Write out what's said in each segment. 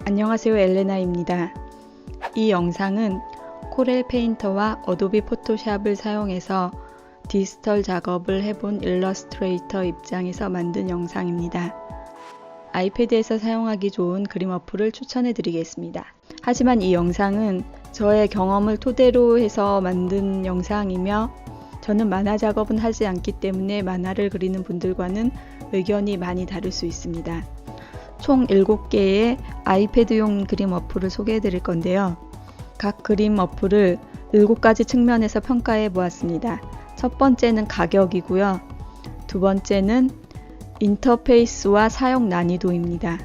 안녕하세요, 엘레나입니다. 이 영상은 코렐 페인터와 어도비 포토샵을 사용해서 디지털 작업을 해본 일러스트레이터 입장에서 만든 영상입니다. 아이패드에서 사용하기 좋은 그림 어플을 추천해 드리겠습니다. 하지만 이 영상은 저의 경험을 토대로 해서 만든 영상이며 저는 만화 작업은 하지 않기 때문에 만화를 그리는 분들과는 의견이 많이 다를 수 있습니다. 총 7개의 아이패드용 그림 어플을 소개해 드릴 건데요. 각 그림 어플을 7가지 측면에서 평가해 보았습니다. 첫 번째는 가격이고요. 두 번째는 인터페이스와 사용 난이도입니다.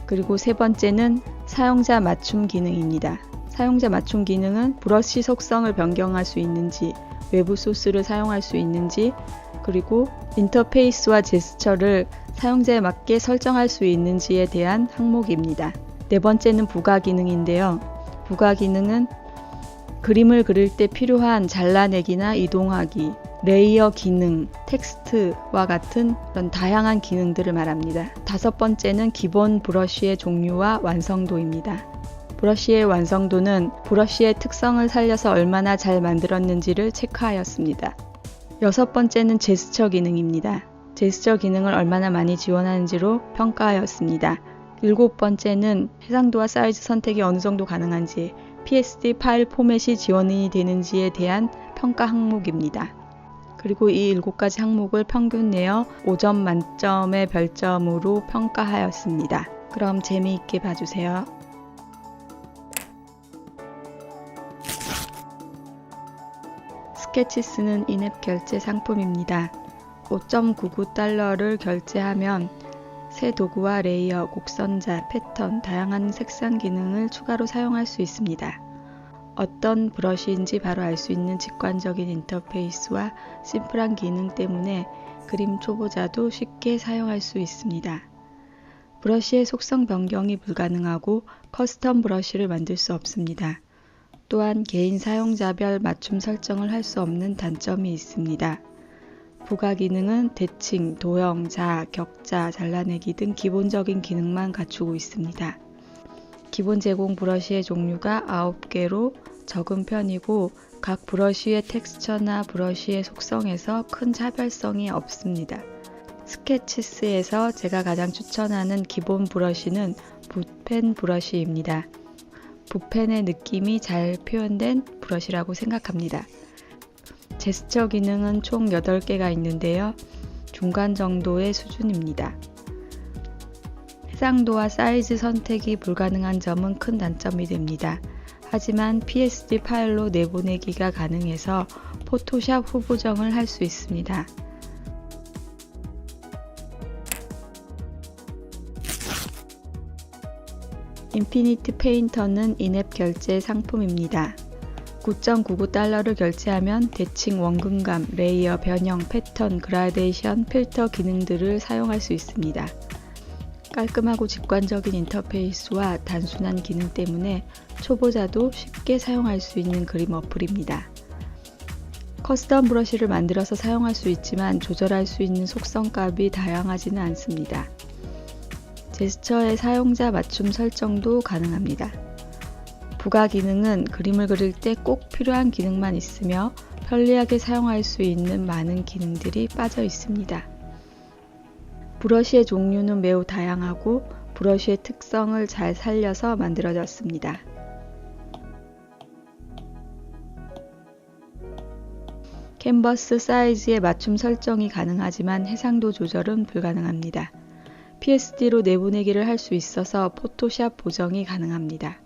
그리고 세 번째는 사용자 맞춤 기능입니다. 사용자 맞춤 기능은 브러쉬 속성을 변경할 수 있는지, 외부 소스를 사용할 수 있는지, 그리고 인터페이스와 제스처를 사용자에 맞게 설정할 수 있는지에 대한 항목입니다. 네 번째는 부가 기능인데요. 부가 기능은 그림을 그릴 때 필요한 잘라내기나 이동하기, 레이어 기능, 텍스트와 같은 그런 다양한 기능들을 말합니다. 다섯 번째는 기본 브러쉬의 종류와 완성도입니다. 브러쉬의 완성도는 브러쉬의 특성을 살려서 얼마나 잘 만들었는지를 체크하였습니다. 여섯 번째는 제스처 기능입니다. 제스처 기능을 얼마나 많이 지원하는지로 평가하였습니다. 일곱 번째는 해상도와 사이즈 선택이 어느 정도 가능한지, PSD 파일 포맷이 지원이 되는지에 대한 평가 항목입니다. 그리고 이 7가지 항목을 평균 내어 5점 만점의 별점으로 평가하였습니다. 그럼 재미있게 봐주세요. 스케치스는 인앱 결제 상품입니다. 5.99달러를 결제하면 새 도구와 레이어, 곡선자, 패턴, 다양한 색상 기능을 추가로 사용할 수 있습니다. 어떤 브러쉬인지 바로 알 수 있는 직관적인 인터페이스와 심플한 기능 때문에 그림 초보자도 쉽게 사용할 수 있습니다. 브러쉬의 속성 변경이 불가능하고 커스텀 브러쉬를 만들 수 없습니다. 또한 개인 사용자별 맞춤 설정을 할 수 없는 단점이 있습니다. 부가 기능은 대칭, 도형, 자, 격자, 잘라내기 등 기본적인 기능만 갖추고 있습니다. 기본 제공 브러쉬의 종류가 9개로 적은 편이고 각 브러쉬의 텍스처나 브러쉬의 속성에서 큰 차별성이 없습니다. 스케치스에서 제가 가장 추천하는 기본 브러쉬는 붓펜 브러쉬입니다. 붓펜의 느낌이 잘 표현된 브러쉬라고 생각합니다. 제스처 기능은 총 8개가 있는데요. 중간 정도의 수준입니다. 해상도와 사이즈 선택이 불가능한 점은 큰 단점이 됩니다. 하지만 PSD 파일로 내보내기가 가능해서 포토샵 후보정을 할 수 있습니다. 인피니트 페인터는 인앱 결제 상품입니다. 9.99달러를 결제하면 대칭, 원근감, 레이어, 변형, 패턴, 그라데이션, 필터 기능들을 사용할 수 있습니다. 깔끔하고 직관적인 인터페이스와 단순한 기능 때문에 초보자도 쉽게 사용할 수 있는 그림 어플입니다. 커스텀 브러쉬를 만들어서 사용할 수 있지만 조절할 수 있는 속성 값이 다양하지는 않습니다. 제스처의 사용자 맞춤 설정도 가능합니다. 부가 기능은 그림을 그릴 때 꼭 필요한 기능만 있으며 편리하게 사용할 수 있는 많은 기능들이 빠져 있습니다. 브러쉬의 종류는 매우 다양하고 브러쉬의 특성을 잘 살려서 만들어졌습니다. 캔버스 사이즈에 맞춤 설정이 가능하지만 해상도 조절은 불가능합니다. PSD로 내보내기를 할 수 있어서 포토샵 보정이 가능합니다.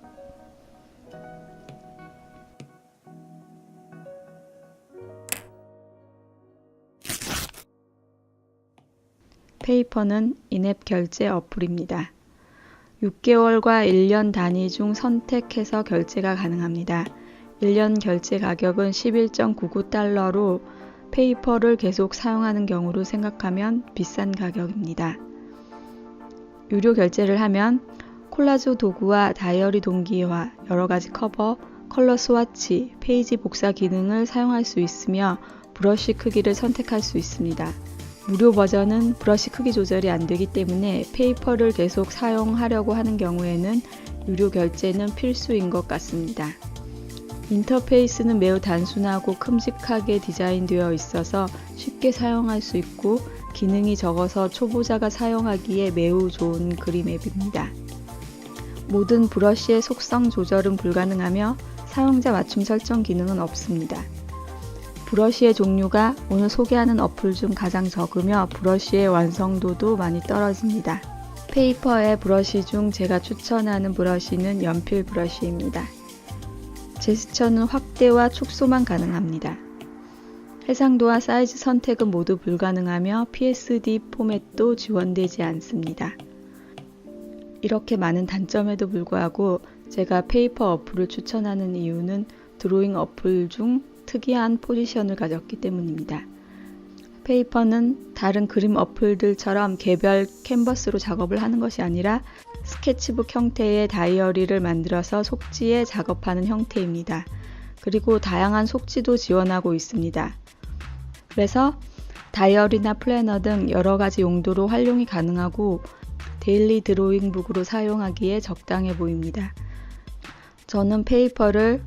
페이퍼는 인앱 결제 어플입니다. 6개월과 1년 단위 중 선택해서 결제가 가능합니다. 1년 결제 가격은 11.99달러로 페이퍼를 계속 사용하는 경우로 생각하면 비싼 가격입니다. 유료 결제를 하면 콜라주 도구와 다이어리 동기화, 여러가지 커버, 컬러 스와치, 페이지 복사 기능을 사용할 수 있으며 브러쉬 크기를 선택할 수 있습니다. 무료 버전은 브러쉬 크기 조절이 안 되기 때문에 페이퍼를 계속 사용하려고 하는 경우에는 유료 결제는 필수인 것 같습니다. 인터페이스는 매우 단순하고 큼직하게 디자인되어 있어서 쉽게 사용할 수 있고 기능이 적어서 초보자가 사용하기에 매우 좋은 그림 앱입니다. 모든 브러쉬의 속성 조절은 불가능하며 사용자 맞춤 설정 기능은 없습니다. 브러쉬의 종류가 오늘 소개하는 어플 중 가장 적으며 브러쉬의 완성도도 많이 떨어집니다. 페이퍼의 브러쉬 중 제가 추천하는 브러쉬는 연필 브러쉬입니다. 제스처는 확대와 축소만 가능합니다. 해상도와 사이즈 선택은 모두 불가능하며 PSD 포맷도 지원되지 않습니다. 이렇게 많은 단점에도 불구하고 제가 페이퍼 어플을 추천하는 이유는 드로잉 어플 중 특이한 포지션을 가졌기 때문입니다. 페이퍼는 다른 그림 어플들처럼 개별 캔버스로 작업을 하는 것이 아니라 스케치북 형태의 다이어리를 만들어서 속지에 작업하는 형태입니다. 그리고 다양한 속지도 지원하고 있습니다. 그래서 다이어리나 플래너 등 여러 가지 용도로 활용이 가능하고 데일리 드로잉북으로 사용하기에 적당해 보입니다. 저는 페이퍼를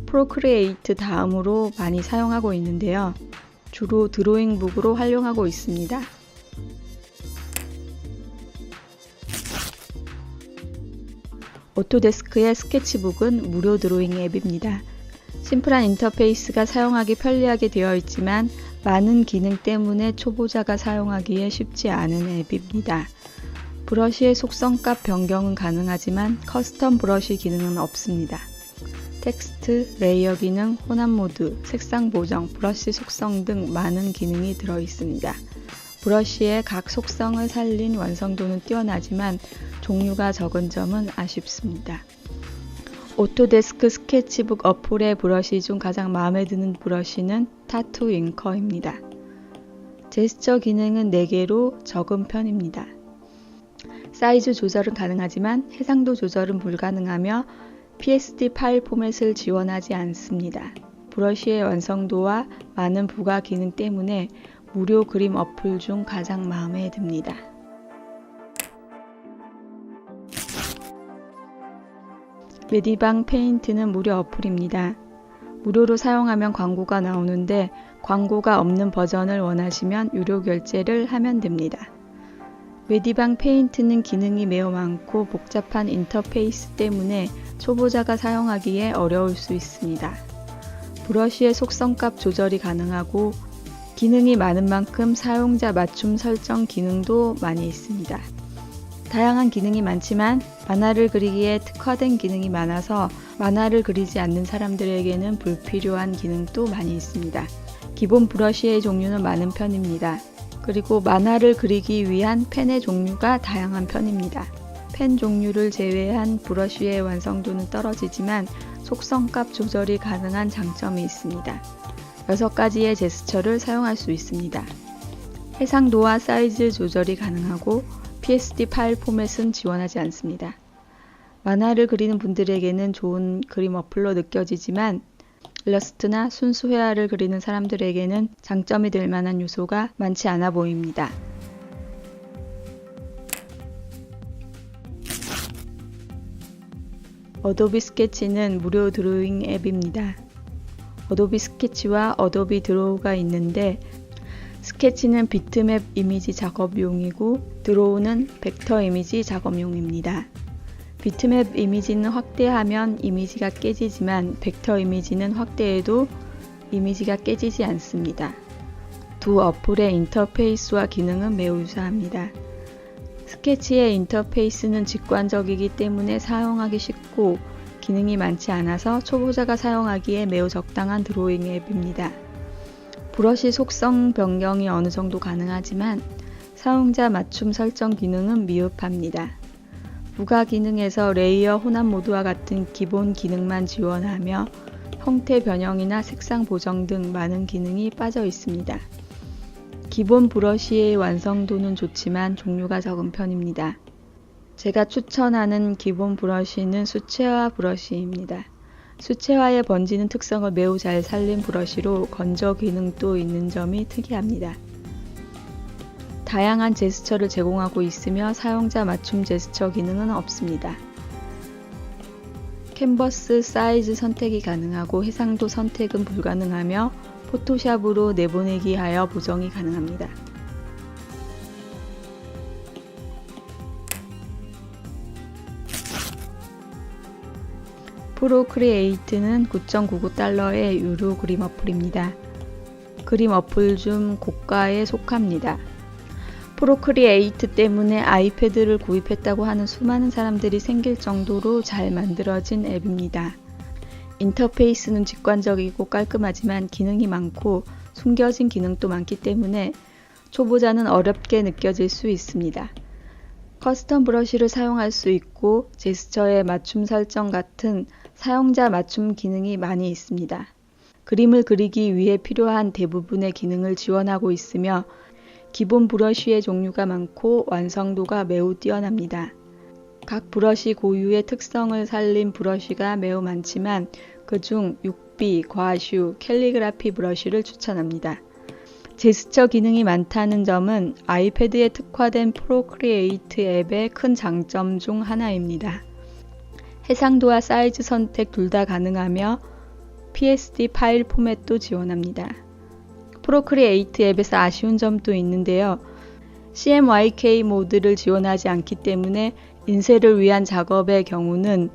프로크리에이트 다음으로 많이 사용하고 있는데요. 주로 드로잉북으로 활용하고 있습니다. 오토데스크의 스케치북은 무료 드로잉 앱입니다. 심플한 인터페이스가 사용하기 편리하게 되어 있지만 많은 기능 때문에 초보자가 사용하기에 쉽지 않은 앱입니다. 브러쉬의 속성값 변경은 가능하지만 커스텀 브러쉬 기능은 없습니다. 텍스트, 레이어 기능, 혼합 모드, 색상 보정, 브러쉬 속성 등 많은 기능이 들어 있습니다. 브러쉬의 각 속성을 살린 완성도는 뛰어나지만 종류가 적은 점은 아쉽습니다. 오토데스크 스케치북 어플의 브러쉬 중 가장 마음에 드는 브러쉬는 타투 잉커입니다. 제스처 기능은 4개로 적은 편입니다. 사이즈 조절은 가능하지만 해상도 조절은 불가능하며 PSD 파일 포맷을 지원하지 않습니다. 브러쉬의 완성도와 많은 부가 기능 때문에 무료 그림 어플 중 가장 마음에 듭니다. 메디방 페인트는 무료 어플입니다. 무료로 사용하면 광고가 나오는데 광고가 없는 버전을 원하시면 유료 결제를 하면 됩니다. 메디방 페인트는 기능이 매우 많고 복잡한 인터페이스 때문에 초보자가 사용하기에 어려울 수 있습니다. 브러쉬의 속성값 조절이 가능하고 기능이 많은 만큼 사용자 맞춤 설정 기능도 많이 있습니다. 다양한 기능이 많지만 만화를 그리기에 특화된 기능이 많아서 만화를 그리지 않는 사람들에게는 불필요한 기능도 많이 있습니다. 기본 브러쉬의 종류는 많은 편입니다. 그리고 만화를 그리기 위한 펜의 종류가 다양한 편입니다. 펜 종류를 제외한 브러쉬의 완성도는 떨어지지만 속성값 조절이 가능한 장점이 있습니다. 6가지의 제스처를 사용할 수 있습니다. 해상도와 사이즈 조절이 가능하고 PSD 파일 포맷은 지원하지 않습니다. 만화를 그리는 분들에게는 좋은 그림 어플로 느껴지지만 일러스트나 순수 회화를 그리는 사람들에게는 장점이 될 만한 요소가 많지 않아 보입니다. 어도비 스케치는 무료 드로잉 앱입니다. 어도비 스케치와 어도비 드로우가 있는데 스케치는 비트맵 이미지 작업용이고 드로우는 벡터 이미지 작업용입니다. 비트맵 이미지는 확대하면 이미지가 깨지지만 벡터 이미지는 확대해도 이미지가 깨지지 않습니다. 두 어플의 인터페이스와 기능은 매우 유사합니다. 스케치의 인터페이스는 직관적이기 때문에 사용하기 쉽고 기능이 많지 않아서 초보자가 사용하기에 매우 적당한 드로잉 앱입니다. 브러쉬 속성 변경이 어느 정도 가능하지만 사용자 맞춤 설정 기능은 미흡합니다. 부가 기능에서 레이어 혼합 모드와 같은 기본 기능만 지원하며 형태 변형이나 색상 보정 등 많은 기능이 빠져 있습니다. 기본 브러쉬의 완성도는 좋지만 종류가 적은 편입니다. 제가 추천하는 기본 브러쉬는 수채화 브러쉬입니다. 수채화의 번지는 특성을 매우 잘 살린 브러쉬로 건져 기능도 있는 점이 특이합니다. 다양한 제스처를 제공하고 있으며 사용자 맞춤 제스처 기능은 없습니다. 캔버스 사이즈 선택이 가능하고 해상도 선택은 불가능하며 포토샵으로 내보내기 하여 보정이 가능합니다. 프로크리에이트는 9.99달러의 유료 그림 어플입니다. 그림 어플 중 고가에 속합니다. 프로크리에이트 때문에 아이패드를 구입했다고 하는 수많은 사람들이 생길 정도로 잘 만들어진 앱입니다. 인터페이스는 직관적이고 깔끔하지만 기능이 많고 숨겨진 기능도 많기 때문에 초보자는 어렵게 느껴질 수 있습니다. 커스텀 브러쉬를 사용할 수 있고 제스처의 맞춤 설정 같은 사용자 맞춤 기능이 많이 있습니다. 그림을 그리기 위해 필요한 대부분의 기능을 지원하고 있으며 기본 브러쉬의 종류가 많고 완성도가 매우 뛰어납니다. 각 브러쉬 고유의 특성을 살린 브러쉬가 매우 많지만 그중 6B, 과슈, 캘리그라피 브러쉬를 추천합니다. 제스처 기능이 많다는 점은 아이패드에 특화된 프로크리에이트 앱의 큰 장점 중 하나입니다. 해상도와 사이즈 선택 둘 다 가능하며 PSD 파일 포맷도 지원합니다. 프로크리에이트 앱에서 아쉬운 점도 있는데요. CMYK 모드를 지원하지 않기 때문에 인쇄를 위한 작업의 경우는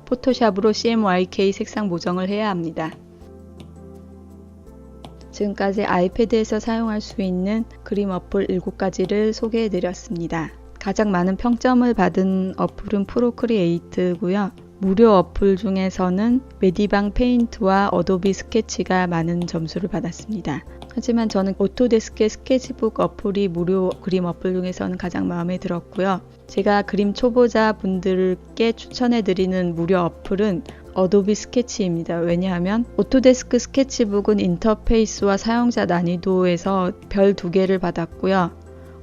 포토샵으로 CMYK 색상 보정을 해야 합니다. 지금까지 아이패드에서 사용할 수 있는 그림 어플 7가지를 소개해 드렸습니다. 가장 많은 평점을 받은 어플은 프로크리에이트고요. 무료 어플 중에서는 메디방 페인트와 어도비 스케치가 많은 점수를 받았습니다. 하지만 저는 오토데스크의 스케치북 어플이 무료 그림 어플 중에서는 가장 마음에 들었고요. 제가 그림 초보자 분들께 추천해드리는 무료 어플은 어도비 스케치입니다. 왜냐하면 오토데스크 스케치북은 인터페이스와 사용자 난이도에서 별 2개를 받았고요.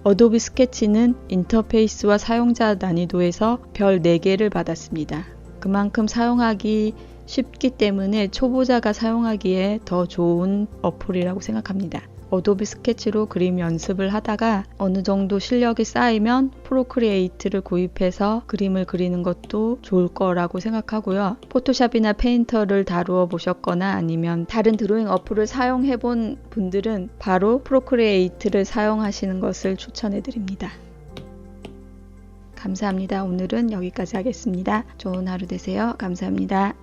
어도비 스케치는 인터페이스와 사용자 난이도에서 별 4개를 받았습니다. 그만큼 사용하기 쉽기 때문에 초보자가 사용하기에 더 좋은 어플이라고 생각합니다. 어도비 스케치로 그림 연습을 하다가 어느 정도 실력이 쌓이면 프로크리에이트를 구입해서 그림을 그리는 것도 좋을 거라고 생각하고요. 포토샵이나 페인터를 다루어 보셨거나 아니면 다른 드로잉 어플을 사용해 본 분들은 바로 프로크리에이트를 사용하시는 것을 추천해 드립니다. 감사합니다. 오늘은 여기까지 하겠습니다. 좋은 하루 되세요. 감사합니다.